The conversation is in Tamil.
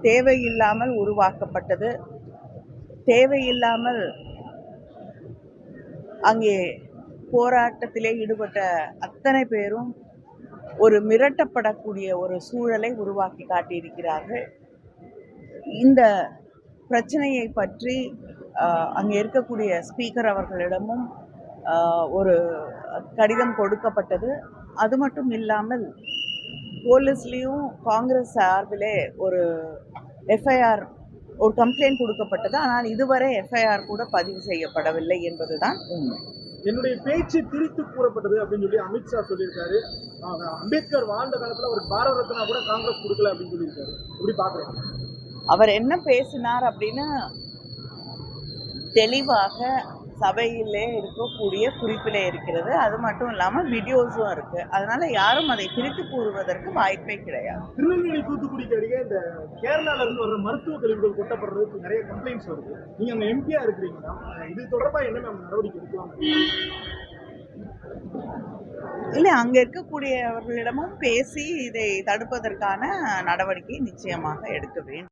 தேவையில்லாமல் உருவாக்கப்பட்டது. தேவையில்லாமல் அங்கே போராட்டத்திலே ஈடுபட்ட அத்தனை பேரும் ஒரு மிரட்டப்படக்கூடிய ஒரு சூழலை உருவாக்கி காட்டியிருக்கிறார்கள். இந்த பிரச்சனையை பற்றி அங்கே இருக்கக்கூடிய ஸ்பீக்கர் அவர்களிடமும் ஒரு கடிதம் கொடுக்கப்பட்டது. அது மட்டும் இல்லாமல் போலீஸ்லேயும் காங்கிரஸ் சார்பிலே ஒரு எஃப்ஐஆர் ஒரு கம்ப்ளைண்ட் கொடுக்கப்பட்டது. ஆனால் இதுவரை எஃப்ஐஆர் கூட பதிவு செய்யப்படவில்லை என்பதுதான் உண்மை. என்னுடைய பேச்சு திரித்து கூறப்பட்டது அப்படின்னு சொல்லி அமித்ஷா சொல்லியிருக்காரு. அம்பேத்கர் வாழ்ந்த காலத்துல ஒரு பாரத ரத்னா கூட காங்கிரஸ் கொடுக்கல அப்படின்னு சொல்லியிருக்காரு. எப்படி பாக்குறேன்? அவர் என்ன பேசினார் அப்படின்னு தெளிவாக சபையிலே இருக்கக்கூடிய குறிப்பிலே இருக்கிறது. அது மட்டும் இல்லாமல் வீடியோஸும் இருக்கு. அதனால யாரும் அதை பிரித்து கூறுவதற்கு வாய்ப்பே கிடையாது. திருநெல்வேலி தூத்துக்குடிக்கு அருகே இந்த கேரளால இருந்து வர்ற மருத்துவ கழிவுகள் கொட்டப்படுறதுக்கு நிறைய கம்ப்ளைண்ட்ஸ் வருது. நீங்க அங்க எம்பியா இருக்கிறீங்கன்னா இது தொடர்பா என்ன நடவடிக்கை எடுக்கலாம்? இல்லை, அங்க இருக்கக்கூடியவர்களிடமும் பேசி இதை தடுப்பதற்கான நடவடிக்கை நிச்சயமாக எடுக்க வேண்டும்.